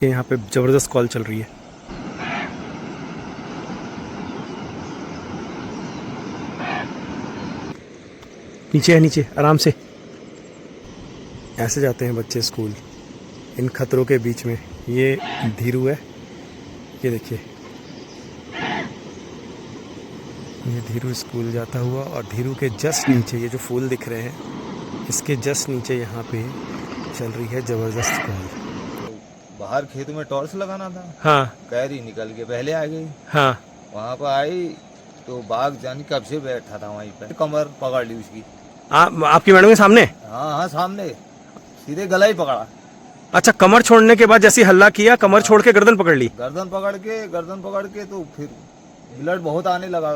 यहाँ पे ज़बरदस्त कॉल चल रही है। नीचे है, नीचे आराम से। ऐसे जाते हैं बच्चे स्कूल इन खतरों के बीच में। ये धीरू है, ये देखिए, ये धीरू स्कूल जाता हुआ। और धीरू के जस्ट नीचे ये जो फूल दिख रहे हैं, इसके जस्ट नीचे यहाँ पे चल रही है ज़बरदस्त कॉल। बाहर खेत में टॉर्च लगाना था। हाँ कैरी निकल के पहले आ गई। हाँ। वहां पर आई तो बाघ जानी कब से बैठा था वहीं पे, कमर पकड़ ली उसकी। आपकी मैडम के सामने? हाँ हाँ, सामने सीधे गला ही पकड़ा। अच्छा, कमर छोड़ने के बाद जैसे हल्ला किया, कमर छोड़ के गर्दन पकड़ ली। गर्दन पकड़ के तो फिर ब्लड बहुत आने लगा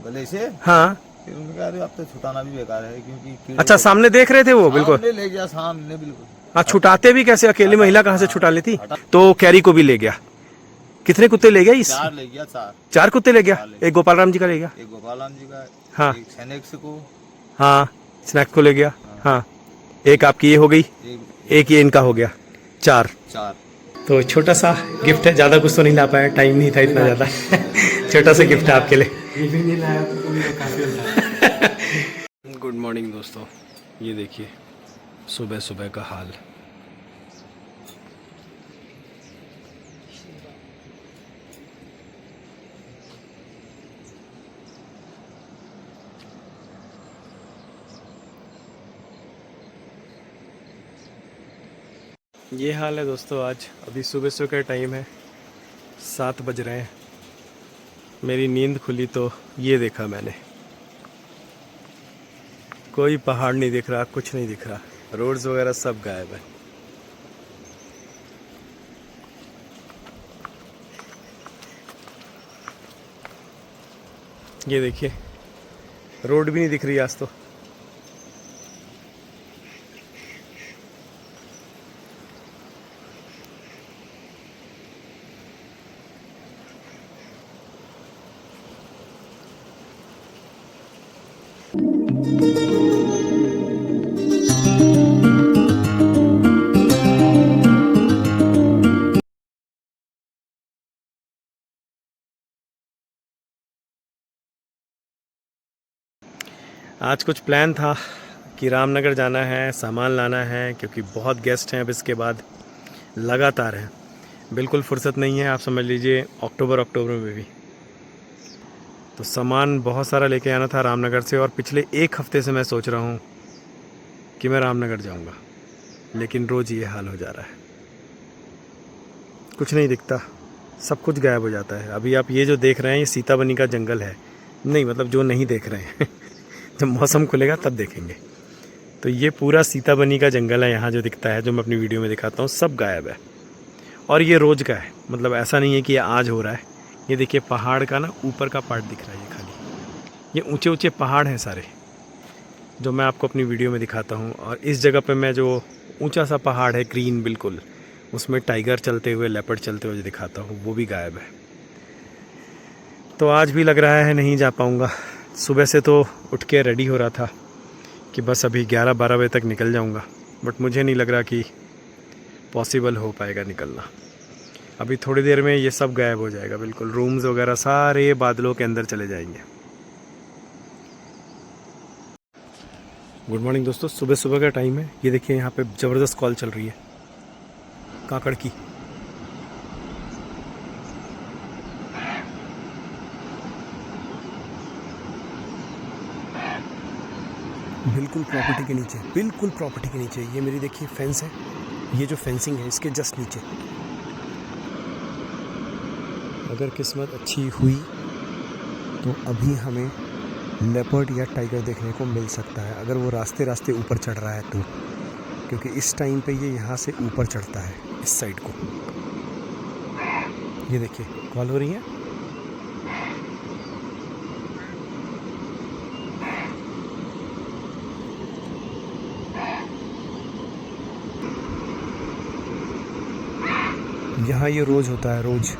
गले से। हाँ। फिर उन्होंने कहा अरे अब तो छुटाना भी बेकार है, क्योंकि अच्छा, सामने देख रहे थे वो? बिल्कुल सामने ले गया, सामने बिल्कुल। हाँ, छुटाते भी कैसे? अकेली महिला कहाँ से छुटा लेती? तो कैरी को भी ले गया। कितने कुत्ते ले गया? 4 ले गया। 4 कुत्ते ले गया। एक गोपाल राम जी का ले गया। एक गोपाल राम जी का, हाँ। एक सैनिक्स को, हाँ, स्नैक्स को ले गया। हाँ, एक आपकी ये हो गई, एक ये इनका हो गया, 4। तो छोटा सा गिफ्ट है, ज़्यादा कुछ तो नहीं ला पाया, टाइम नहीं था इतना ज़्यादा। छोटा सा गिफ्ट है आपके लिए। ये भी नहीं लाया तो काफ़ी होता। गुड मॉर्निंग दोस्तों, ये देखिए सुबह सुबह का हाल। ये हाल है दोस्तों आज। अभी सुबह सुबह का टाइम है, 7 बज रहे हैं। मेरी नींद खुली तो ये देखा मैंने, कोई पहाड़ नहीं दिख रहा, कुछ नहीं दिख रहा, रोड्स वगैरह सब गायब है। ये देखिए, रोड भी नहीं दिख रही आज तो। आज कुछ प्लान था कि रामनगर जाना है, सामान लाना है, क्योंकि बहुत गेस्ट हैं अब इसके बाद, लगातार हैं, बिल्कुल फुर्सत नहीं है। आप समझ लीजिए अक्टूबर में भी तो सामान बहुत सारा लेके आना था रामनगर से। और पिछले 1 हफ्ते से मैं सोच रहा हूँ कि मैं रामनगर जाऊँगा, लेकिन रोज़ ये हाल हो जा रहा है, कुछ नहीं दिखता, सब कुछ गायब हो जाता है। अभी आप ये जो देख रहे हैं ये सीताबनी का जंगल है, नहीं मतलब जो नहीं देख रहे हैं जब मौसम खुलेगा तब देखेंगे। तो ये पूरा सीताबनी का जंगल है यहाँ जो दिखता है, जो मैं अपनी वीडियो में दिखाता हूँ, सब गायब है। और ये रोज़ का है, मतलब ऐसा नहीं है कि ये आज हो रहा है। ये देखिए पहाड़ का ना ऊपर का पार्ट दिख रहा है, ये खाली, ये ऊंचे ऊंचे पहाड़ हैं सारे, जो मैं आपको अपनी वीडियो में दिखाता हूँ। और इस जगह पे मैं जो ऊंचा सा पहाड़ है ग्रीन बिल्कुल, उसमें टाइगर चलते हुए, लेपर्ड चलते हुए जो दिखाता हूँ, वो भी गायब है। तो आज भी लग रहा है नहीं जा पाऊँगा। सुबह से तो उठ के रेडी हो रहा था कि बस अभी 11-12 बजे तक निकल जाऊँगा, बट मुझे नहीं लग रहा कि पॉसिबल हो पाएगा निकलना। अभी थोड़ी देर में ये सब गायब हो जाएगा बिल्कुल, रूम्स वगैरह सारे बादलों के अंदर चले जाएंगे। गुड मॉर्निंग दोस्तों, सुबह सुबह का टाइम है। ये देखिए यहाँ पे ज़बरदस्त कॉल चल रही है काकड़ की। बिल्कुल प्रॉपर्टी के नीचे, बिल्कुल प्रॉपर्टी के नीचे, ये मेरी देखिए फेंस है, ये जो फेंसिंग है इसके जस्ट नीचे। अगर किस्मत अच्छी हुई तो अभी हमें लेपर्ड या टाइगर देखने को मिल सकता है, अगर वो रास्ते रास्ते ऊपर चढ़ रहा है तो, क्योंकि इस टाइम पे ये यहाँ से ऊपर चढ़ता है इस साइड को। ये देखिए कॉल हो रही है। यहाँ ये रोज़ होता है, रोज़,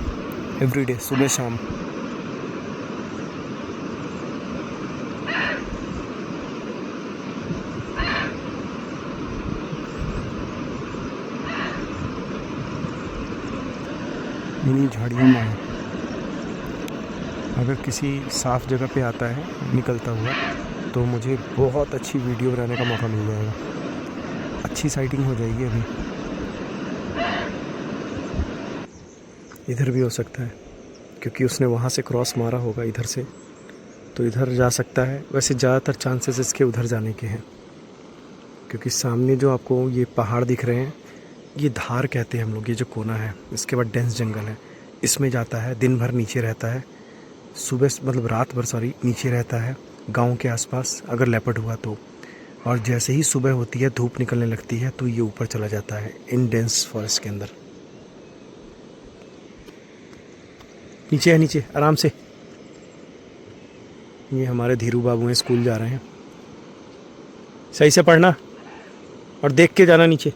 एवरीडे, सुबह शाम। इन्हीं झाड़ियों में है। अगर किसी साफ़ जगह पे आता है निकलता हुआ तो मुझे बहुत अच्छी वीडियो बनाने का मौका मिल जाएगा, अच्छी साइटिंग हो जाएगी। अभी इधर भी हो सकता है क्योंकि उसने वहाँ से क्रॉस मारा होगा इधर से, तो इधर जा सकता है। वैसे ज़्यादातर चांसेस इसके उधर जाने के हैं क्योंकि सामने जो आपको ये पहाड़ दिख रहे हैं ये धार कहते हैं हम लोग, ये जो कोना है। इसके बाद डेंस जंगल है, इसमें जाता है, दिन भर नीचे रहता है, सुबह मतलब रात भर नीचे रहता है गांव के आसपास अगर लेपर्ड हुआ तो। और जैसे ही सुबह होती है धूप निकलने लगती है तो ये ऊपर चला जाता है इन डेंस फॉरेस्ट के अंदर। नीचे है, नीचे आराम से। ये हमारे धीरू बाबू हैं, स्कूल जा रहे हैं। सही से पढ़ना और देख के जाना नीचे।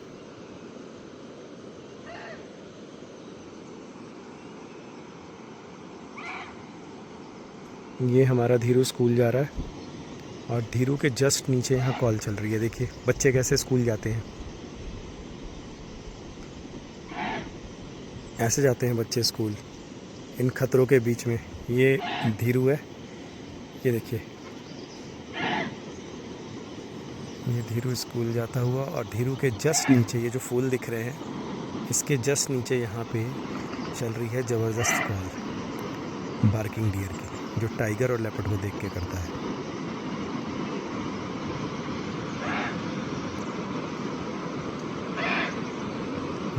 ये हमारा धीरू स्कूल जा रहा है और धीरू के जस्ट नीचे यहाँ कॉल चल रही है। देखिए बच्चे कैसे स्कूल जाते हैं, ऐसे जाते हैं बच्चे स्कूल इन खतरों के बीच में। ये धीरू है, ये देखिए ये धीरू स्कूल जाता हुआ। और धीरू के जस्ट नीचे ये जो फूल दिख रहे हैं इसके जस्ट नीचे यहाँ पे चल रही है ज़बरदस्त कॉल बार्किंग डियर की, जो टाइगर और लेपर्ड को देख के करता है।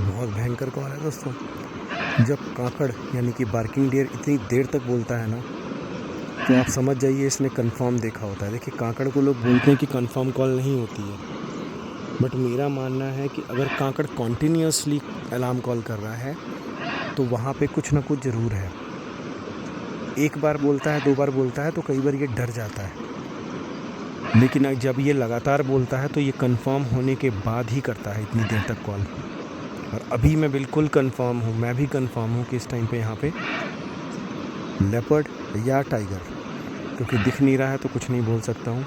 बहुत भयंकर कॉल है दोस्तों। जब काकड़ यानी कि बार्किंग डियर इतनी देर तक बोलता है ना तो आप समझ जाइए इसने कंफर्म देखा होता है। देखिए काकड़ को लोग बोलते हैं कि कंफर्म कॉल नहीं होती है, बट मेरा मानना है कि अगर काकड़ कॉन्टीन्यूसली अलार्म कॉल कर रहा है तो वहाँ पे कुछ ना कुछ ज़रूर है। एक बार बोलता है, दो बार बोलता है तो कई बार ये डर जाता है, लेकिन जब ये लगातार बोलता है तो ये कंफर्म होने के बाद ही करता है इतनी देर तक कॉल। और अभी मैं बिल्कुल कंफर्म हूँ, मैं भी कंफर्म हूँ कि इस टाइम पे यहाँ पे लेपर्ड या टाइगर, क्योंकि दिख नहीं रहा है तो कुछ नहीं बोल सकता हूँ।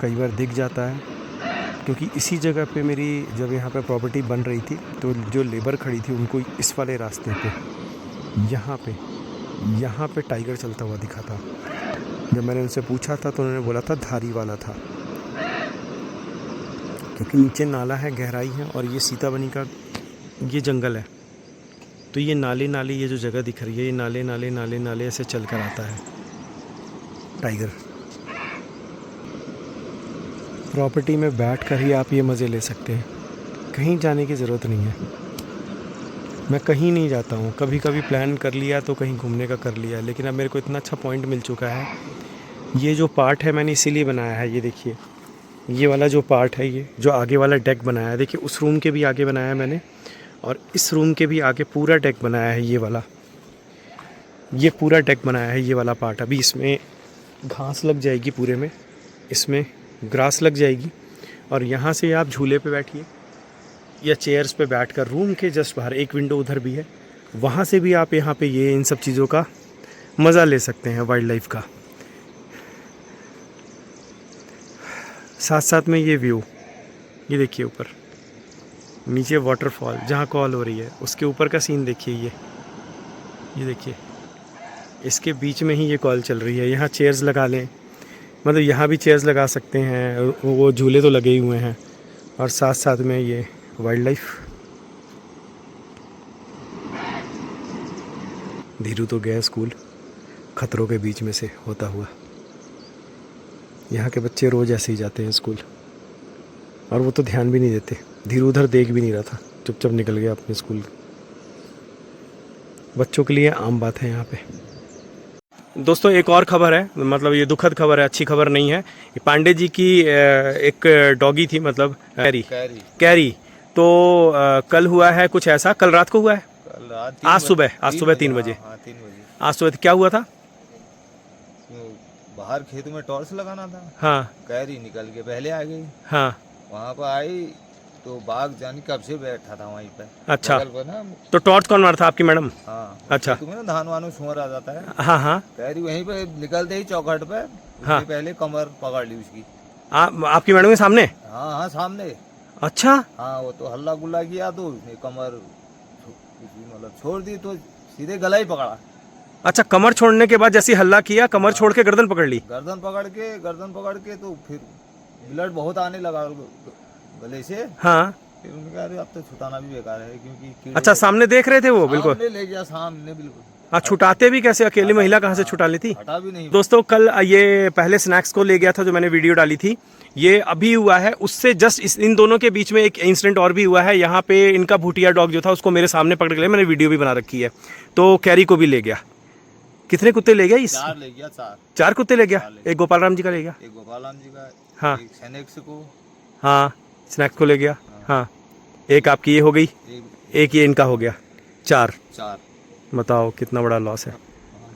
कई बार दिख जाता है क्योंकि इसी जगह पे मेरी जब यहाँ पे प्रॉपर्टी बन रही थी तो जो लेबर खड़ी थी उनको इस वाले रास्ते पे यहाँ पे टाइगर चलता हुआ दिखा था। जब मैंने उनसे पूछा था तो उन्होंने बोला था धारी वाला था, क्योंकि नीचे नाला है, गहराई है और ये सीताबनी का ये जंगल है। तो ये नाले नाले ये जो जगह दिख रही है ये नाले नाले नाले नाले ऐसे चल कर आता है टाइगर। प्रॉपर्टी में बैठ कर ही आप ये मज़े ले सकते हैं, कहीं जाने की ज़रूरत नहीं है। मैं कहीं नहीं जाता हूँ, कभी कभी प्लान कर लिया तो कहीं घूमने का कर लिया, लेकिन अब मेरे को इतना अच्छा पॉइंट मिल चुका है। ये जो पार्ट है मैंने इसीलिए बनाया है, ये देखिए ये वाला जो पार्ट है, ये जो आगे वाला डेक बनाया है, देखिए उस रूम के भी आगे बनाया है मैंने और इस रूम के भी आगे पूरा डेक बनाया है। ये वाला ये पूरा डेक बनाया है, ये वाला पार्ट। अभी इसमें घास लग जाएगी, पूरे में इसमें ग्रास लग जाएगी और यहाँ से आप झूले पे बैठिए या चेयर्स पे बैठकर रूम के जस्ट बाहर एक विंडो उधर भी है, वहाँ से भी आप यहाँ पे ये इन सब चीज़ों का मज़ा ले सकते हैं, वाइल्ड लाइफ का। साथ साथ में ये व्यू, ये देखिए ऊपर नीचे वाटरफॉल जहाँ कॉल हो रही है उसके ऊपर का सीन देखिए। ये देखिए इसके बीच में ही ये कॉल चल रही है। यहाँ चेयर्स लगा लें, मतलब यहाँ भी चेयर्स लगा सकते हैं, वो झूले तो लगे ही हुए हैं और साथ साथ में ये वाइल्ड लाइफ। धीरू तो गया स्कूल खतरों के बीच में से होता हुआ। यहाँ के बच्चे रोज़ ऐसे ही जाते हैं स्कूल और वो तो ध्यान भी नहीं देते। धीरू उधर देख भी नहीं रहा था, चुपचाप निकल गया अपने स्कूल। बच्चों के लिए आम बात है यहाँ पे। दोस्तों एक और ख़बर है, मतलब ये दुखद खबर है, अच्छी खबर नहीं है। ये पांडे जी की एक डॉगी थी, मतलब कैरी। तो कल हुआ है कुछ ऐसा, कल रात को हुआ है, आज सुबह 3 बजे। आज सुबह क्या हुआ था? बाहर खेत में टॉर्च लगाना था। हाँ, कैरी निकल के पहले आ गई। हाँ, वहाँ पर आई तो बाघ जानी कब से बैठा था वहीं पे। अच्छा, बगल पर ना। तो टॉर्च कौन मारा था, आपकी मैडम? हाँ, अच्छा, तुम्हें ना धान वानों सुअर आ जाता है। हाँ हाँ। कैरी वहीं पे निकलते ही चौखट पे हाँ, पहले कमर पकड़ ली उसकी। आपकी मैडम के सामने? हाँ हाँ सामने। अच्छा, हाँ वो तो हल्ला गुल्ला किया तो उसने कमर मतलब छोड़ दी तो सीधे गला ही पकड़ा। अच्छा, कमर छोड़ने के बाद जैसे ही हल्ला किया, कमर छोड़ के गर्दन पकड़ ली। गर्दन पकड़ के तो फिर ब्लड बहुत आने लगा गले से। हाँ। फिर उन्होंने कहा अरे अब तो छुटाना भी बेकार है क्योंकि कीड़े अच्छा, सामने देख रहे थे वो बिल्कुल? सामने ले गया, सामने बिल्कुल। हाँ, छुटाते भी कैसे? अकेली महिला कहाँ से छुटा ली थी? हटा भी नहीं। दोस्तों, कल ये पहले स्नैक्स को ले गया था जो मैंने वीडियो डाली थी, ये अभी हुआ है। उससे जस्ट इन दोनों के बीच में एक इंसिडेंट और भी हुआ है। यहाँ पे इनका भूटिया डॉग जो था उसको मेरे सामने पकड़ के लिया, मैंने वीडियो भी बना रखी है। तो कैरी को भी ले गया। कितने कुत्ते ले गया? 4 ले गया। 4 कुत्ते ले गया। एक गोपाल राम जी का ले गया, एक गोपाल राम जी का, हाँ, एक स्नैक्स को, हाँ, स्नैक्स को ले गया, हाँ, एक आपकी ये हो गई, एक ये इनका हो गया। 4 बताओ कितना बड़ा लॉस है।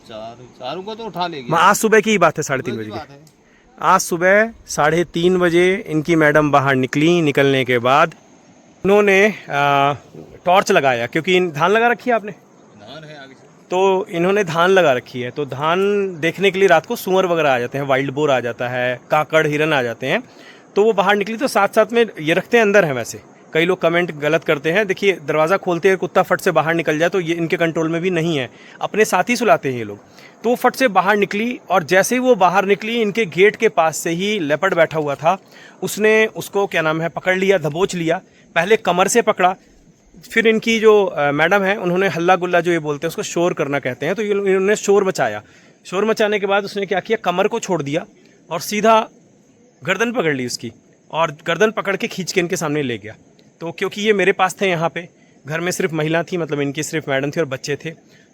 4 को तो उठा ले गया। आज सुबह की ही बात है, 3:30 बजे की। आज सुबह 3:30 बजे इनकी मैडम बाहर निकली। निकलने के बाद उन्होंने टॉर्च लगाया, क्योंकि धान लगा रखी है आपने, धान है आगे से। तो इन्होंने धान लगा रखी है। तो धान देखने के लिए रात को सुअर वगैरह आ जाते हैं, वाइल्ड बोर आ जाता है, काकड़ हिरन आ जाते हैं। तो वो बाहर निकली, तो साथ साथ में ये रखते हैं अंदर है। वैसे कई लोग कमेंट गलत करते हैं। देखिए, दरवाज़ा खोलते हैं, कुत्ता फट से बाहर निकल जाए तो ये इनके कंट्रोल में भी नहीं है, अपने साथ ही सुलाते हैं ये लोग। तो वो फट से बाहर निकली, और जैसे ही वो बाहर निकली, इनके गेट के पास से ही लेपर्ड बैठा हुआ था। उसने उसको क्या नाम है पकड़ लिया, दबोच लिया। पहले कमर से पकड़ा, फिर इनकी जो मैडम है उन्होंने हल्ला गुल्ला जो ये बोलते हैं उसको शोर करना कहते हैं, तो इन्होंने शोर मचाया। शोर मचाने के बाद उसने क्या किया, कमर को छोड़ दिया और सीधा गर्दन पकड़ ली उसकी, और गर्दन पकड़ के खींच के इनके सामने ले गया। तो क्योंकि ये मेरे पास थे यहाँ पे, घर में सिर्फ महिला थी, मतलब इनकी सिर्फ मैडम थी और बच्चे थे,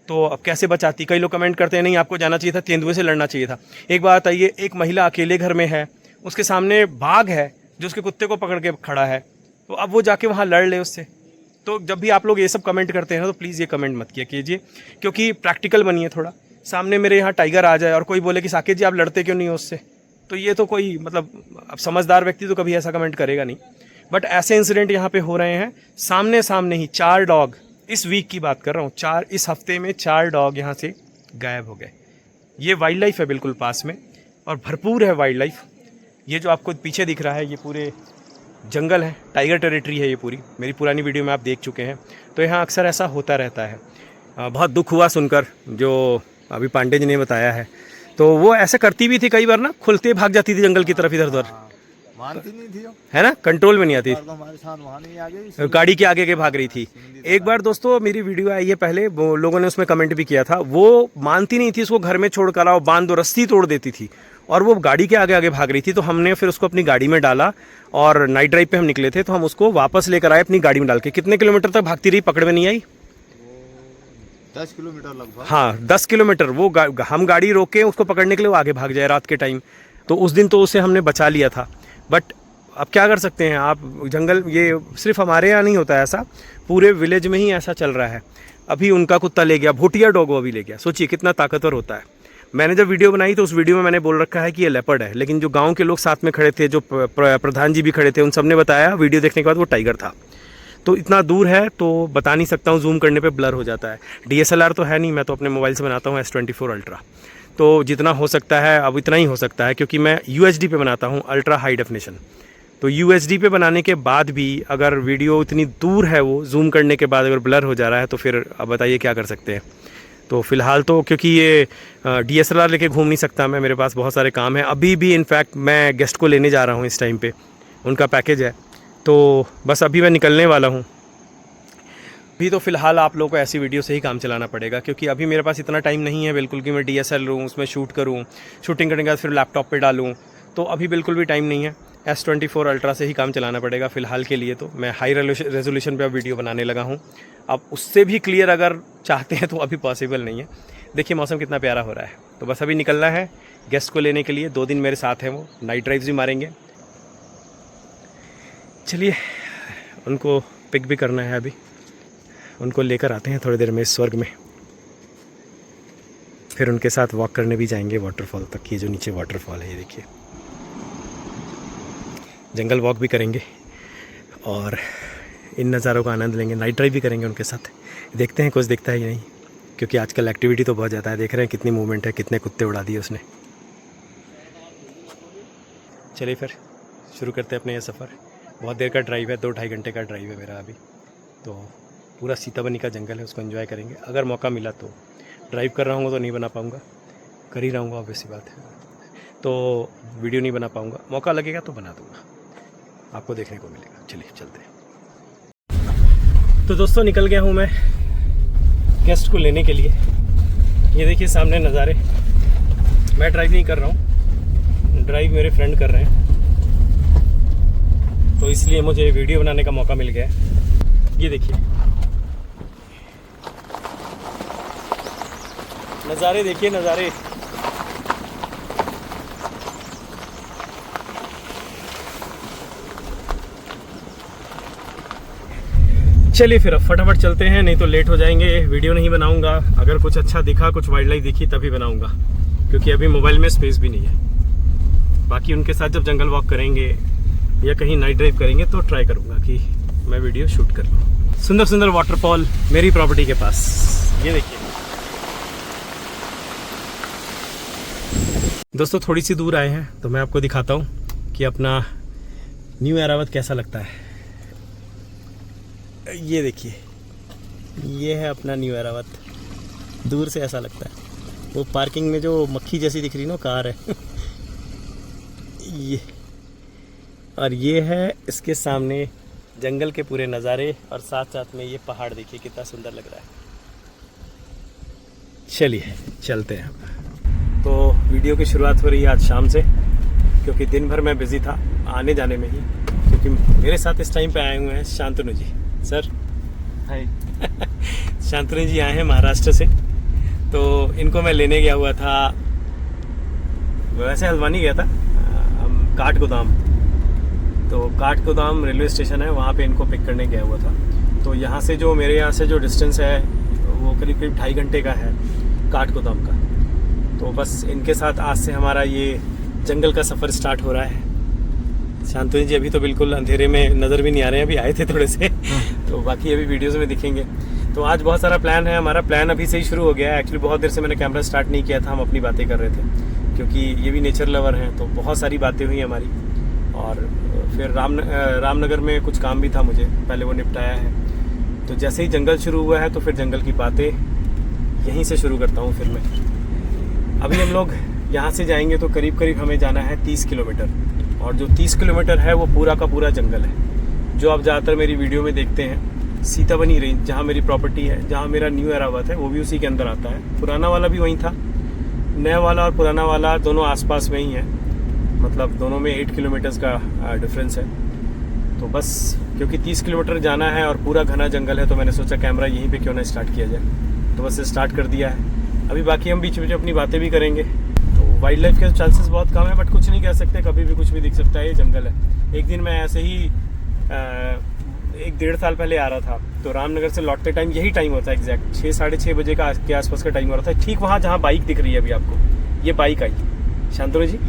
तो अब कैसे बचाती। कई लोग कमेंट करते हैं नहीं आपको जाना चाहिए था, तेंदुए से लड़ना चाहिए था। एक बात आइए, एक महिला अकेले घर में है, उसके सामने बाघ है जो उसके कुत्ते को पकड़ के खड़ा है, तो अब वो जाके वहाँ लड़ ले उससे। तो जब भी आप लोग ये सब कमेंट करते हैं तो प्लीज़ ये कमेंट मत किया कीजिए, क्योंकि प्रैक्टिकल बनिए थोड़ा। सामने मेरे यहाँ टाइगर आ जाए और कोई बोले कि साकेत जी आप लड़ते क्यों नहीं हो उससे, तो ये तो कोई मतलब, अब समझदार व्यक्ति तो कभी ऐसा कमेंट करेगा नहीं। बट ऐसे इंसिडेंट यहाँ पे हो रहे हैं सामने सामने ही। 4 डॉग, इस वीक की बात कर रहा हूँ, 4 इस हफ्ते में 4 डॉग यहाँ से गायब हो गए। ये वाइल्ड लाइफ है बिल्कुल पास में, और भरपूर है वाइल्ड लाइफ। ये जो आपको पीछे दिख रहा है ये पूरे जंगल है, टाइगर टेरिटरी है ये पूरी। मेरी पुरानी वीडियो में आप देख चुके हैं। तो यहाँ अक्सर ऐसा होता रहता है। बहुत दुख हुआ सुनकर, जो अभी पांडे जी ने बताया है। तो वो ऐसे करती भी थी कई बार ना, खुलते भाग जाती थी जंगल की तरफ इधर उधर, मानती नहीं थी, है ना, कंट्रोल में नहीं आती, तो हमारे साथ वहाँ नहीं आगे, गाड़ी के आगे के भाग रही थी। एक बार दोस्तों मेरी वीडियो आई है पहले, वो लोगों ने उसमें कमेंट भी किया था, वो मानती नहीं थी, उसको घर में छोड़ कर आओ, बांध दो, रस्सी तोड़ देती थी, और वो गाड़ी के आगे आगे भाग रही थी। तो हमने फिर उसको अपनी गाड़ी में डाला, और नाइट ड्राइव पे हम निकले थे, तो हम उसको वापस लेकर आए अपनी गाड़ी में डाल के। कितने किलोमीटर तक भागती रही, पकड़ में नहीं आई? 10 किलोमीटर लगभग। हाँ, 10 किलोमीटर। वो हम गाड़ी रोके उसको पकड़ने के लिए, वो आगे भाग जाए रात के टाइम। तो उस दिन तो उसे हमने बचा लिया था। बट अब क्या कर सकते हैं आप, जंगल, ये सिर्फ हमारे यहाँ नहीं होता ऐसा, पूरे विलेज में ही ऐसा चल रहा है। अभी उनका कुत्ता ले गया, भूटिया डॉग वो भी ले गया। सोचिए कितना ताकतवर होता है। मैंने जब वीडियो बनाई तो उस वीडियो में मैंने बोल रखा है कि ये लेपर्ड है, लेकिन जो गांव के लोग साथ में खड़े थे, जो प्रधान जी भी खड़े थे, उन सब ने बताया वीडियो देखने के बाद वो टाइगर था। तो इतना दूर है तो बता नहीं सकता हूँ, जूम करने पे ब्लर हो जाता है। DSLR तो है नहीं, मैं तो अपने मोबाइल से बनाता हूँ S24 अल्ट्रा। तो जितना हो सकता है अब इतना ही हो सकता है, क्योंकि मैं UHD पे बनाता हूँ, अल्ट्रा हाई डेफिनेशन। तो UHD पे बनाने के बाद भी अगर वीडियो इतनी दूर है, वो जूम करने के बाद अगर ब्लर हो जा रहा है, तो फिर अब बताइए क्या कर सकते हैं। तो फ़िलहाल तो क्योंकि ये DSLR लेके घूम नहीं सकता मैं, मेरे पास बहुत सारे काम हैं। अभी भी इनफैक्ट मैं गेस्ट को लेने जा रहा हूँ इस टाइम पे, उनका पैकेज है, तो बस अभी मैं निकलने वाला हूँ। अभी तो फ़िलहाल आप लोगों को ऐसी वीडियो से ही काम चलाना पड़ेगा, क्योंकि अभी मेरे पास इतना टाइम नहीं है बिल्कुल कि मैं DSLR लूँ, उसमें शूट करूँ, शूटिंग करने के बाद फिर लैपटॉप पे डालूँ, तो अभी बिल्कुल भी टाइम नहीं है। S24 अल्ट्रा से ही काम चलाना पड़ेगा फ़िलहाल के लिए। तो मैं हाई रेजोल्यूशन पे अब वीडियो बनाने लगा हूँ। अब उससे भी क्लियर अगर चाहते हैं तो अभी पॉसिबल नहीं है। देखिए मौसम कितना प्यारा हो रहा है। तो बस अभी निकलना है गेस्ट को लेने के लिए। 2 दिन मेरे साथ हैं, वो नाइट ड्राइव्स भी मारेंगे। चलिए उनको पिक भी करना है, अभी उनको लेकर आते हैं थोड़ी देर में इस स्वर्ग में, फिर उनके साथ वॉक करने भी जाएंगे वाटरफॉल तक। ये जो नीचे वाटरफॉल है ये देखिए, जंगल वॉक भी करेंगे और इन नज़ारों का आनंद लेंगे। नाइट ड्राइव भी करेंगे उनके साथ। देखते हैं कुछ दिखता है या नहीं, क्योंकि आजकल एक्टिविटी तो बहुत ज़्यादा है। देख रहे हैं कितनी मूवमेंट है, कितने कुत्ते उड़ा दिए उसने। चलिए फिर शुरू करते हैं अपने ये सफ़र। बहुत देर का ड्राइव है, 2-2.5 घंटे का ड्राइव है मेरा अभी। तो पूरा सीताबनी का जंगल है, उसको एंजॉय करेंगे। अगर मौका मिला तो ड्राइव कर रहा हूँ तो नहीं बना पाऊँगा, कर ही रहूँगा ऑब्वियसली बात है, तो वीडियो नहीं बना पाऊँगा। मौका लगेगा तो बना दूँगा, आपको देखने को मिलेगा। चलिए चलते हैं। तो दोस्तों निकल गया हूँ मैं गेस्ट को लेने के लिए। ये देखिए सामने नज़ारे। मैं ड्राइव नहीं कर रहा हूँ, ड्राइव मेरे फ्रेंड कर रहे हैं, तो इसलिए मुझे वीडियो बनाने का मौका मिल गया है। ये देखिए नज़ारे, देखिए नज़ारे। चलिए फिर अब फटाफट चलते हैं, नहीं तो लेट हो जाएंगे। वीडियो नहीं बनाऊंगा, अगर कुछ अच्छा दिखा, कुछ वाइल्ड लाइफ दिखी तभी बनाऊंगा, क्योंकि अभी मोबाइल में स्पेस भी नहीं है। बाकी उनके साथ जब जंगल वॉक करेंगे या कहीं नाइट ड्राइव करेंगे तो ट्राई करूंगा कि मैं वीडियो शूट कर लूँ। सुंदर सुंदर वाटरफॉल मेरी प्रॉपर्टी के पास, ये देखिए दोस्तों। थोड़ी सी दूर आए हैं तो मैं आपको दिखाता हूँ कि अपना न्यू एरावत कैसा लगता है। ये देखिए, ये है अपना न्यू एरावत। दूर से ऐसा लगता है, वो पार्किंग में जो मक्खी जैसी दिख रही ना कार है ये, और ये है इसके सामने जंगल के पूरे नज़ारे, और साथ साथ में ये पहाड़ देखिए कितना सुंदर लग रहा है। चलिए चलते हैं। तो वीडियो की शुरुआत हो रही है आज शाम से, क्योंकि दिन भर मैं बिज़ी था आने जाने में ही, क्योंकि मेरे साथ इस टाइम पे आए हुए हैं शांतनु जी। Sir hi. शांतनु जी आए हैं महाराष्ट्र से, तो इनको मैं लेने गया हुआ था, वैसे हल्द्वानी गया था, काठगोदाम। तो काठगोदाम रेलवे स्टेशन है, वहाँ पे इनको पिक करने गया हुआ था। तो यहाँ से जो मेरे यहाँ से जो डिस्टेंस है वो करीब करीब 2.5 घंटे का है काठगोदाम का। तो बस इनके साथ आज से हमारा ये जंगल का सफ़र स्टार्ट हो रहा है। शांतनु जी अभी तो बिल्कुल अंधेरे में नज़र भी नहीं आ रहे हैं, अभी आए थे थोड़े से तो बाकी अभी वीडियोज़ में दिखेंगे। तो आज बहुत सारा प्लान है हमारा, प्लान अभी से ही शुरू हो गया है। एक्चुअली बहुत देर से मैंने कैमरा स्टार्ट नहीं किया था, हम अपनी बातें कर रहे थे, क्योंकि ये भी नेचर लवर हैं, तो बहुत सारी बातें हुई हमारी। और फिर रामनगर में कुछ काम भी था मुझे, पहले वो निपटाया है। तो जैसे ही जंगल शुरू हुआ है तो फिर जंगल की बातें यहीं से शुरू करता हूँ। फिर मैं अभी हम लोग यहाँ से जाएंगे तो करीब करीब हमें जाना है 30 किलोमीटर, और जो 30 किलोमीटर है वो पूरा का पूरा जंगल है, जो आप ज़्यादातर मेरी वीडियो में देखते हैं। सीताबनी रेंज जहाँ मेरी प्रॉपर्टी है, जहाँ मेरा न्यू एरावत है, वो भी उसी के अंदर आता है। पुराना वाला भी वहीं था, नया वाला और पुराना वाला दोनों आसपास में ही है, मतलब दोनों में 8 किलोमीटर्स का डिफरेंस है। तो बस क्योंकि 30 किलोमीटर जाना है और पूरा घना जंगल है, तो मैंने सोचा कैमरा यहीं पे क्यों ना स्टार्ट किया जाए, तो बस स्टार्ट कर दिया है। अभी बाकी हम बीच में अपनी बातें भी करेंगे। तो वाइल्ड लाइफ के चांसेस बहुत कम है, बट कुछ नहीं कह सकते, कभी भी कुछ भी दिख सकता है, ये जंगल है। एक दिन मैं ऐसे ही 1-1.5 साल पहले आ रहा था, तो रामनगर से लौटते टाइम यही टाइम होता है, एग्जैक्ट 6-6:30 बजे का के आसपास का टाइम हो रहा था। ठीक वहाँ जहाँ बाइक दिख रही है अभी आपको, ये बाइक आई शांतनु जी,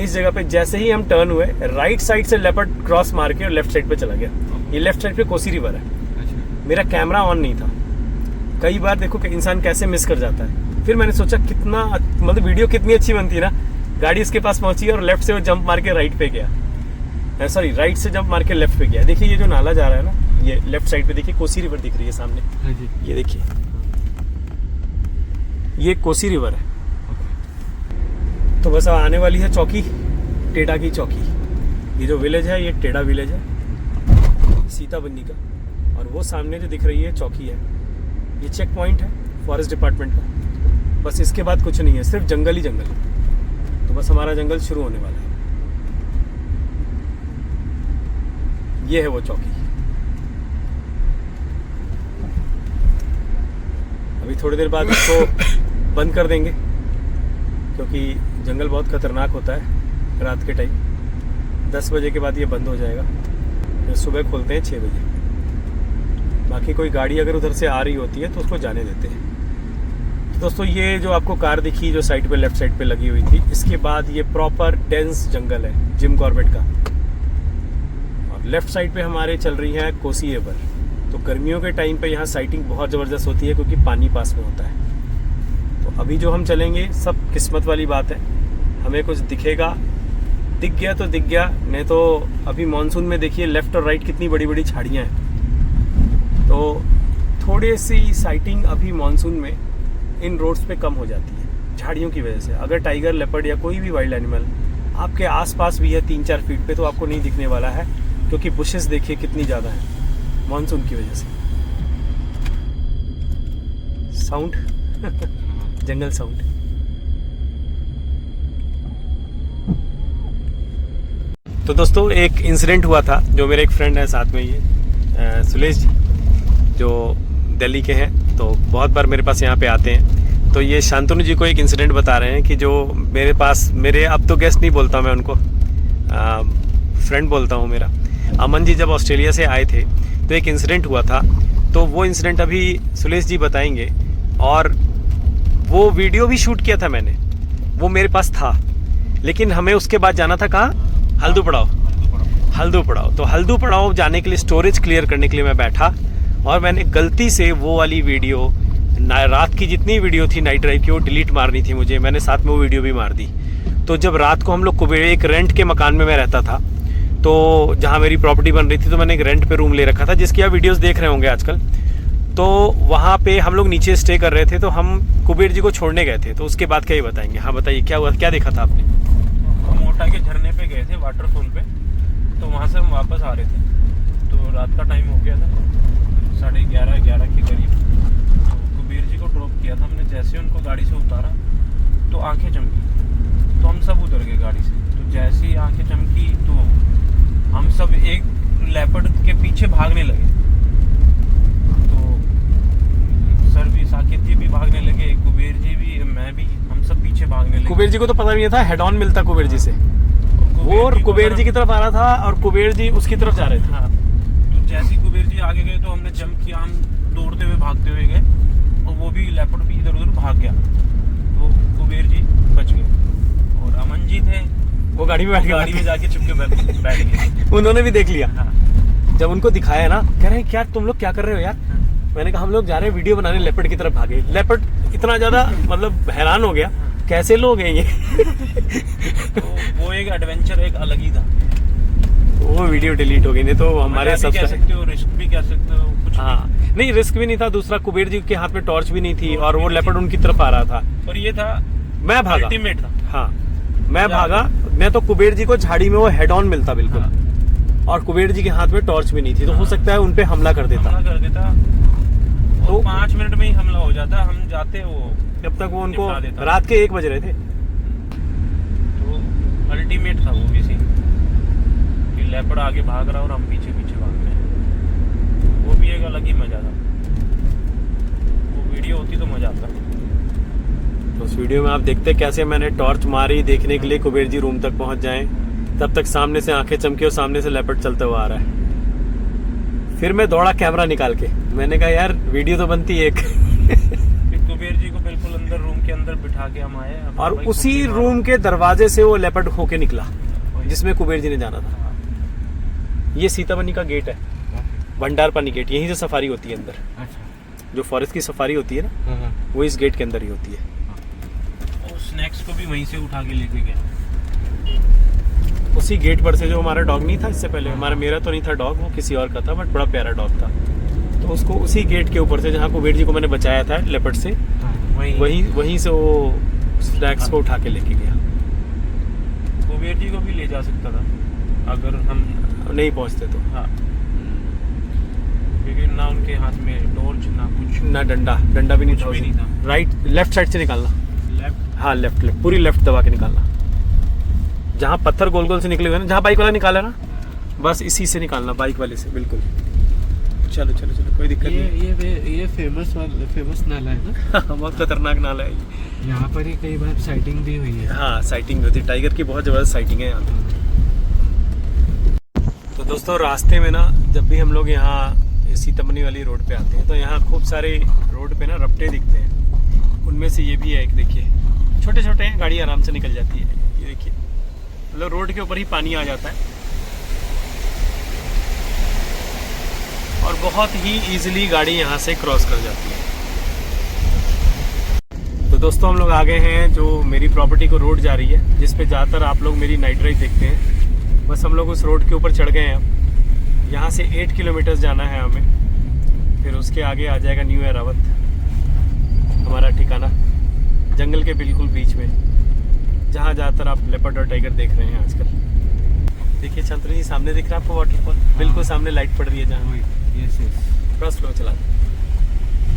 इस जगह पे जैसे ही हम टर्न हुए, राइट साइड से लेपर्ड क्रॉस मार के और लेफ्ट साइड पे चला गया। ये लेफ्ट साइड पे कोसी रिवर है। मेरा कैमरा ऑन नहीं था। कई बार देखो कि इंसान कैसे मिस कर जाता है। फिर मैंने सोचा कितना मतलब वीडियो कितनी अच्छी बनती है ना, गाड़ी इसके पास पहुंची और लेफ्ट से वो जंप मार के राइट पे गया, सॉरी राइट से जंप मार के लेफ्ट पे गया। देखिए ये जो नाला जा रहा है ना, ये लेफ्ट साइड पे देखिए कोसी रिवर दिख रही है सामने, ये देखिए ये कोसी रिवर है। तो बस अब आने वाली है चौकी, टेढ़ा की चौकी। ये जो विलेज है ये टेढ़ा विलेज है सीताबनी का, और वो सामने जो दिख रही है चौकी है, ये चेक पॉइंट है फॉरेस्ट डिपार्टमेंट का। बस इसके बाद कुछ नहीं है, सिर्फ जंगल ही जंगल है। तो बस हमारा जंगल शुरू होने वाला है। ये है वो चौकी। अभी थोड़ी देर बाद इसको बंद कर देंगे, क्योंकि जंगल बहुत खतरनाक होता है रात के टाइम। 10 बजे के बाद ये बंद हो जाएगा, फिर सुबह खोलते हैं 6 बजे। बाकी कोई गाड़ी अगर उधर से आ रही होती है तो उसको जाने देते हैं। तो दोस्तों ये जो आपको कार दिखी जो साइड पे लेफ्ट साइड पे लगी हुई थी, इसके बाद ये प्रॉपर डेंस जंगल है जिम कॉर्बेट का। और लेफ्ट साइड पे हमारे चल रही है कोसी रिवर। तो गर्मियों के टाइम पे यहाँ साइटिंग बहुत ज़बरदस्त होती है, क्योंकि पानी पास में होता है। तो अभी जो हम चलेंगे सब किस्मत वाली बात है, हमें कुछ दिखेगा, दिख गया तो दिख गया, नहीं तो अभी मानसून में देखिए लेफ्ट और राइट कितनी बड़ी बड़ी झाड़ियाँ हैं। तो थोड़ी सी साइटिंग अभी मानसून में इन रोड्स पे कम हो जाती है झाड़ियों की वजह से। अगर टाइगर, लेपर्ड या कोई भी वाइल्ड एनिमल आपके आसपास भी है 3-4 फीट पे तो आपको नहीं दिखने वाला है, क्योंकि बुशेस देखिए कितनी ज़्यादा है मानसून की वजह से। साउंड जंगल साउंड। तो दोस्तों एक इंसिडेंट हुआ था, जो मेरे एक फ्रेंड है साथ में, ये सुलेश जी, जो दिल्ली के हैं, तो बहुत बार मेरे पास यहाँ पे आते हैं। तो ये शांतनु जी को एक इंसिडेंट बता रहे हैं कि जो मेरे पास, मेरे अब तो गेस्ट नहीं बोलता मैं उनको, फ्रेंड बोलता हूँ मेरा, अमन जी जब ऑस्ट्रेलिया से आए थे तो एक इंसिडेंट हुआ था। तो वो इंसिडेंट अभी सुलेश जी बताएंगे, और वो वीडियो भी शूट किया था मैंने, वो मेरे पास था, लेकिन हमें उसके बाद जाना था कहाँ, हल्दू पड़ाव। तो हल्दू पड़ाव जाने के लिए स्टोरेज क्लियर करने के लिए मैं बैठा, और मैंने गलती से वो वाली वीडियो, रात की जितनी वीडियो थी नाइट ड्राइव की, वो डिलीट मारनी थी मुझे, मैंने साथ में वो वीडियो भी मार दी। तो जब रात को हम लोग कुबेर, एक रेंट के मकान में मैं रहता था, तो जहाँ मेरी प्रॉपर्टी बन रही थी, तो मैंने एक रेंट पे रूम ले रखा था, जिसकी आप वीडियोस देख रहे होंगे आजकल। तो वहाँ पे हम लोग नीचे स्टे कर रहे थे, तो हम कुबेर जी को छोड़ने गए थे। तो उसके बाद क्या ही बताएंगे। हाँ बताइए, क्या हुआ, क्या देखा था आपने? हम मोटा के झरने पे गए थे, वाटरफॉल पे, तो वहाँ से हम वापस आ रहे थे, तो रात का टाइम हो गया था, 11:30 के करीब। तो कुबेर जी को ड्रॉप किया था हमने, जैसे उनको गाड़ी से उतारा तो आंखें चमकी, तो हम सब उतर गए गाड़ी से। तो जैसे ही आंखें चमकी तो हम सब एक लेपर्ड के पीछे भागने लगे, तो सर भी, साकेत जी भी भागने लगे, कुबेर जी भी, मैं भी, हम सब पीछे भागने लगे। कुबेर जी को तो पता नहीं था, हेड ऑन मिलता कुबेर जी से, वो कुबेर जी की तरफ आ रहा था और कुबेर जी उसकी तरफ जा रहे थे। हाँ, तो जैसे ही कुबेर जी आगे गए तो हमने जंप किया, हम दौड़ते हुए भागते हुए गए, और वो भी लेपर्ड भी इधर उधर भाग गया, तो कुबेर जी बच गए। और अमन जी थे, वो गाड़ी में बैठ गए, गाड़ी में जाके चुपके बैठ गए। उन्होंने भी देख लिया। हाँ। जब उनको दिखाया ना, कह रहे हैं क्या तुम लोग क्या कर रहे हो यार, मैंने कहा हम लोग जा रहे हैं वीडियो बनाने, लेपर्ड की तरफ भागे। लेपर्ड इतना ज्यादा मतलब हैरान हो गया, कैसे लोग हैं ये। तो वो एक एडवेंचर एक अलग ही था। वो वीडियो डिलीट हो गई, नहीं तो हमारे मजा भी कह सकते हो, रिस्क भी कह सकते हो, कुछ हाँ नहीं, रिस्क भी नहीं था। दूसरा, कुबेर जी के हाथ में टॉर्च भी नहीं थी, और वो लेपर्ड उनकी तरफ आ रहा था, और ये था, मैं भागा, अल्टीमेट था। हाँ मैं भागा, मैं तो कुबेर जी को झाड़ी में वो हेड ऑन मिलता बिल्कुल। हाँ। और कुबेर जी के हाथ में टॉर्च भी नहीं थी, तो हो सकता है उनपे हमला कर देता। तो 5 मिनट में ही हमला हो जाता, हम जाते वो जब तक वो उनको, रात के 1 बज रहे थे। तो अल्टीमेट था वो भी सीन, कि लेपर्ड आगे भाग रहा और हम पीछे पीछे भाग रहे हैं। वो भी एक अलग ही मजा था, वो वीडियो होती तो मजा आता। तो उस वीडियो में आप देखते कैसे मैंने टॉर्च मारी देखने के लिए कुबेर जी रूम तक पहुंच जाएं, तब तक सामने से आंखें चमकी और सामने से लेपर्ड चलता हुआ आ रहा है। फिर मैं दौड़ा कैमरा निकाल के, मैंने कहा यार वीडियो तो बनती है एक। फिर कुबेर जी को बिल्कुल अंदर, रूम के अंदर बिठा के हम आए, और उसी रूम के दरवाजे से वो लेपर्ड होके निकला जिसमें कुबेर जी ने जाना था। ये सीताबनी का गेट है, भंडारपानी गेट, यहीं से सफारी होती है अंदर। जो फॉरेस्ट की सफारी होती है ना, वो इस गेट के अंदर ही होती है। स्नैक्स को भी वहीं से उठा के लेके गए, उसी गेट पर से। जो हमारा डॉग नहीं था इससे पहले, मेरा तो नहीं था डॉग, वो किसी और का था, बट बड़ा प्यारा डॉग था, तो उसको उसी गेट के ऊपर से, जहाँ कुबेर जी को मैंने बचाया था लेपर्ड से, वहीं से वो स्नैक्स को उठा के लेके गया। कुबेर जी को भी ले जा सकता था अगर हम नहीं पहुंचते तो। हाँ, क्योंकि ना उनके हाथ में टॉर्च, ना कुछ, ना डंडा भी नहीं था, भी नहीं था। राइट, लेफ्ट साइड से निकालना, लेफ्ट, हाँ लेफ्ट, पूरी लेफ्ट दबा के निकालना। जहाँ पत्थर गोल गोल से निकले हुए ना, जहाँ बाइक वाला निकाला ना, बस इसी से निकालना, बाइक वाले से, बिल्कुल। चलो चलो चलो, कोई दिक्कत नहीं। ये फेमस नाला है ना। बहुत खतरनाक नाला है ये। यहाँ पर ही कई बार साइटिंग भी हुई है। हाँ, साइटिंग होती है, टाइगर की बहुत ज़बरदस्त साइटिंग है यहाँ पे। तो दोस्तों रास्ते में ना, जब भी हम लोग यहाँ सीतामढ़ी वाली रोड पे आते हैं, तो यहाँ खूब सारे रोड पे ना रपटे दिखते हैं। उनमें से ये भी है एक, देखिए छोटे छोटे हैं, गाड़ी आराम से निकल जाती है। ये देखिए, मतलब रोड के ऊपर ही पानी आ जाता है, और बहुत ही इजीली गाड़ी यहाँ से क्रॉस कर जाती है। तो दोस्तों हम लोग आ गए हैं जो मेरी प्रॉपर्टी को रोड जा रही है, जिस पे ज़्यादातर आप लोग मेरी नाइट ड्राइव देखते हैं। बस हम लोग उस रोड के ऊपर चढ़ गए हैं अब। यहाँ से 8 किलोमीटर जाना है हमें। फिर उसके आगे आ जाएगा न्यू एरावत, हमारा ठिकाना जंगल के बिल्कुल बीच में, जहाँ ज़्यादातर आप लेपर्ड और टाइगर देख रहे हैं आजकल। देखिए शांतनु जी, सामने दिख रहा है आपको वाटरफॉल, बिल्कुल सामने लाइट पड़ रही है जहाँ। Yes yes. थोड़ा स्लो चला,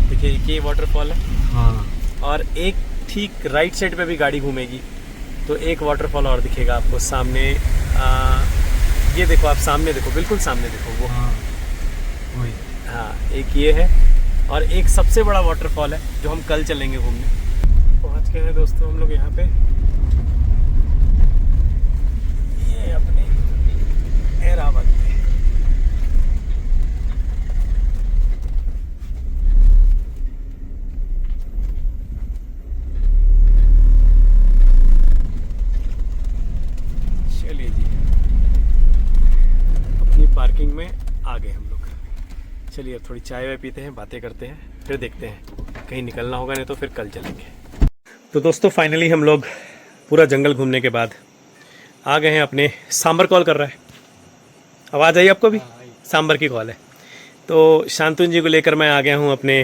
देखिए एक ये वाटरफॉल है, हाँ और एक ठीक राइट साइड पे भी गाड़ी घूमेगी तो एक वाटरफॉल और दिखेगा आपको सामने। ये देखो, आप सामने देखो, बिल्कुल सामने देखो वो। हाँ वही। हाँ, एक ये है, और एक सबसे बड़ा वाटरफॉल है जो हम कल चलेंगे घूमने। पहुंच गए हैं दोस्तों हम लोग यहाँ पे, ये अपने एरावत पे। चलिए जी, अपनी पार्किंग में आ गए हम लोग। चलिए अब थोड़ी चाय वाय पीते हैं, बातें करते हैं, फिर देखते हैं कहीं निकलना होगा, नहीं तो फिर कल चलेंगे। तो दोस्तों फाइनली हम लोग पूरा जंगल घूमने के बाद आ गए हैं अपने। सांबर कॉल कर रहा है, आवाज़ आई आपको भी? सांबर की कॉल है। तो शांतनु जी को लेकर मैं आ गया हूँ अपने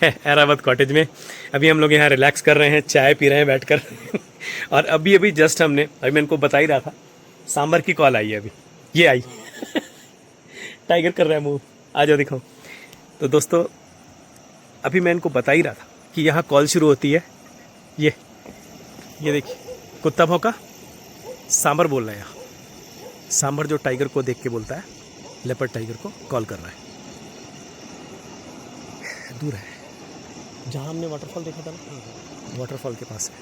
एरावत कॉटेज में। अभी हम लोग यहाँ रिलैक्स कर रहे हैं, चाय पी रहे हैं बैठकर और अभी जस्ट मैं इनको बता ही रहा था, सांबर की कॉल आई है अभी, ये आई टाइगर कर रहा है मुँह, आ जाओ दिखाओ। तो दोस्तों अभी मैं इनको बता ही रहा था कि यहाँ कॉल शुरू होती है। ये देखिए, कुत्ता भौंका, सांबर बोल रहा है यहाँ। सांबर जो टाइगर को देख के बोलता है, लेपर्ड टाइगर को कॉल कर रहा है। दूर है जहाँ हमने वाटरफॉल देखा था ना, वाटरफॉल के पास है।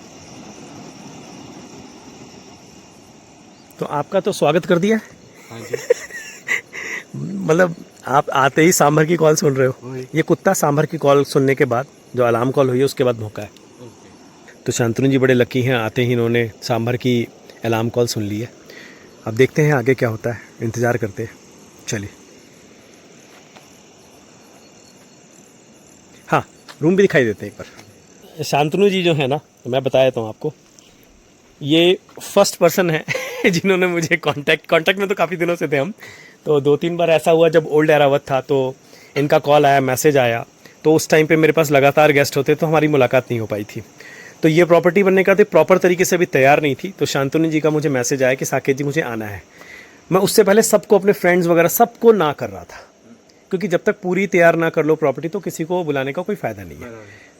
तो आपका तो स्वागत कर दिया। हाँ जी। मतलब आप आते ही सांभर की कॉल सुन रहे हो। ये कुत्ता सांभर की कॉल सुनने के बाद, जो अलार्म कॉल हुई है उसके बाद भौंका है। तो शांतनु जी बड़े लकी हैं, आते ही इन्होंने सांभर की अलार्म कॉल सुन ली है। अब देखते हैं आगे क्या होता है, इंतज़ार करते हैं। चलिए, हाँ रूम भी दिखाई देते हैं एक बार। शांतनु जी जो है ना, मैं बता देता हूँ आपको, ये फर्स्ट पर्सन है जिन्होंने मुझे कांटेक्ट में तो काफ़ी दिनों से थे हम, तो 2-3 बार ऐसा हुआ जब ओल्ड एरावत था तो इनका कॉल आया, मैसेज आया, तो उस टाइम पे मेरे पास लगातार गेस्ट होते तो हमारी मुलाकात नहीं हो पाई थी। तो ये प्रॉपर्टी बनने का तो प्रॉपर तरीके से अभी तैयार नहीं थी, तो शांतनु जी का मुझे मैसेज आया कि साकेत जी मुझे आना है। मैं उससे पहले सबको, अपने फ्रेंड्स वगैरह सबको ना कर रहा था, क्योंकि जब तक पूरी तैयार ना कर लो प्रॉपर्टी तो किसी को बुलाने का कोई फ़ायदा नहीं है।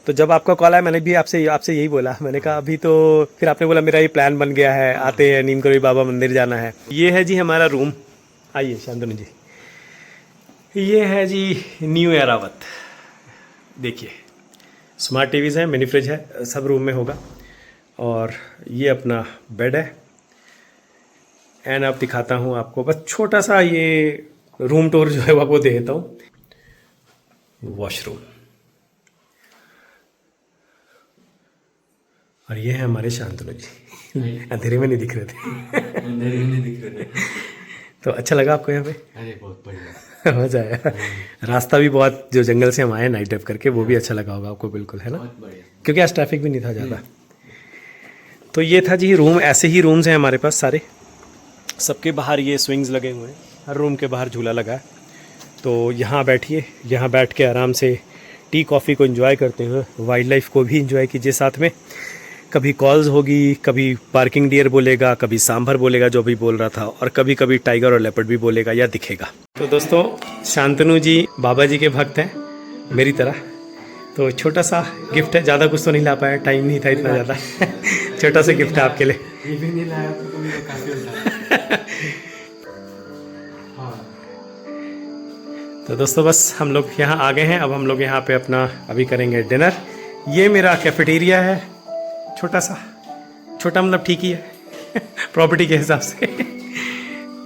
तो जब आपका कॉल आया मैंने भी आपसे यही बोला, मैंने कहा अभी तो, फिर आपने बोला मेरा ये प्लान बन गया है, आते हैं नीम करोली बाबा मंदिर जाना है। ये है जी हमारा रूम, आइए शांतनु जी, ये है जी न्यू एरावत। देखिए स्मार्ट टीवीज़ है, मिनी फ्रिज है, सब रूम में होगा। और ये अपना बेड है। एंड अब दिखाता हूँ आपको, बस छोटा सा ये रूम टूर जो है वो आपको दे देता हूँ। वॉशरूम, और ये है हमारे शांतनु जी। अंधेरे में नहीं दिख रहे थे अंधेरे में नहीं दिख रहे थे। तो अच्छा लगा आपको यहाँ पे? अरे बहुत बढ़िया, मजा आया। रास्ता भी बहुत, जो जंगल से हम आए नाइट ड्राइव करके, वो भी अच्छा लगा होगा आपको, बिल्कुल है ना, बहुत बढ़िया। क्योंकि आज ट्रैफिक भी नहीं था ज़्यादा। तो ये था जी रूम। ऐसे ही रूम्स हैं हमारे पास सारे, सबके बाहर ये स्विंग्स लगे हुए हैं, हर रूम के बाहर झूला लगा है। तो यहाँ बैठिए, यहाँ बैठ के आराम से टी कॉफ़ी को एंजॉय करते हुए वाइल्ड लाइफ को भी एंजॉय कीजिए साथ में। कभी कॉल्स होगी, कभी पार्किंग डियर बोलेगा, कभी सांभर बोलेगा जो भी बोल रहा था, और कभी कभी टाइगर और लेपर्ड भी बोलेगा या दिखेगा। तो दोस्तों शांतनु जी बाबा जी के भक्त हैं मेरी तरह, तो छोटा सा गिफ्ट है, ज़्यादा कुछ तो नहीं ला पाया, टाइम नहीं था इतना ज़्यादा छोटा सा गिफ्ट है आपके लिए। ये भी नहीं लाया तो भी काफी होता। हाँ तो दोस्तों बस हम लोग यहाँ आ गए हैं। अब हम लोग यहाँ पे अपना अभी करेंगे डिनर। ये मेरा कैफेटेरिया है, छोटा मतलब ठीक ही है प्रॉपर्टी के हिसाब से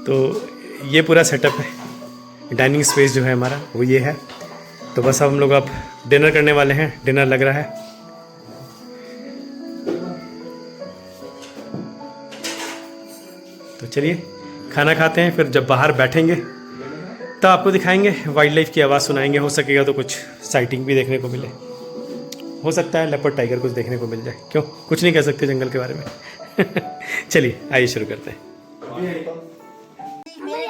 तो ये पूरा सेटअप है। डाइनिंग स्पेस जो है हमारा वो ये है। तो बस अब हम लोग अब डिनर करने वाले हैं, डिनर लग रहा है। तो चलिए खाना खाते हैं, फिर जब बाहर बैठेंगे तब आपको दिखाएंगे, वाइल्ड लाइफ की आवाज़ सुनाएंगे। हो सकेगा तो कुछ साइटिंग भी देखने को मिले, हो सकता है लेपर्ड टाइगर कुछ देखने को मिल जाए, क्यों कुछ नहीं कह सकते जंगल के बारे में चलिए आइए शुरू करते हैं। मेरे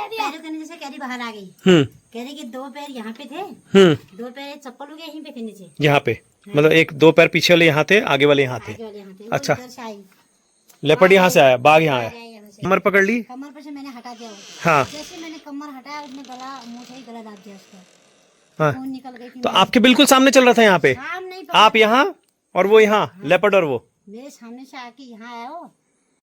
पैरों के नीचे से कैरी बाहर आ गई। कह रहे कि 2 पैर यहाँ पे थे, 2 पैर चप्पल हो गया यहीं पे थे नीचे, यहाँ पे मतलब 1-2 पैर पीछे वाले यहाँ थे, आगे वाले यहाँ थे। आगे वाले यहाँ थे। अच्छा। वो इधर से आई, लेपर्ड यहाँ से आया, बाघ यहाँ आया, यहाँ से। कमर पकड़ ली। कमर पर से मैंने हटा दिया वो। हाँ जैसे मैंने कमर हटाया उसने गला, मुंह से ही गला दाब दिया उसका, हाँ। खून निकल गई थी। तो आपके बिल्कुल सामने चल रहा था यहाँ पे, हाँ, हम नहीं आप यहाँ और वो यहाँ, लेपर्ड और वो। मेरे सामने से आके यहाँ आया वो,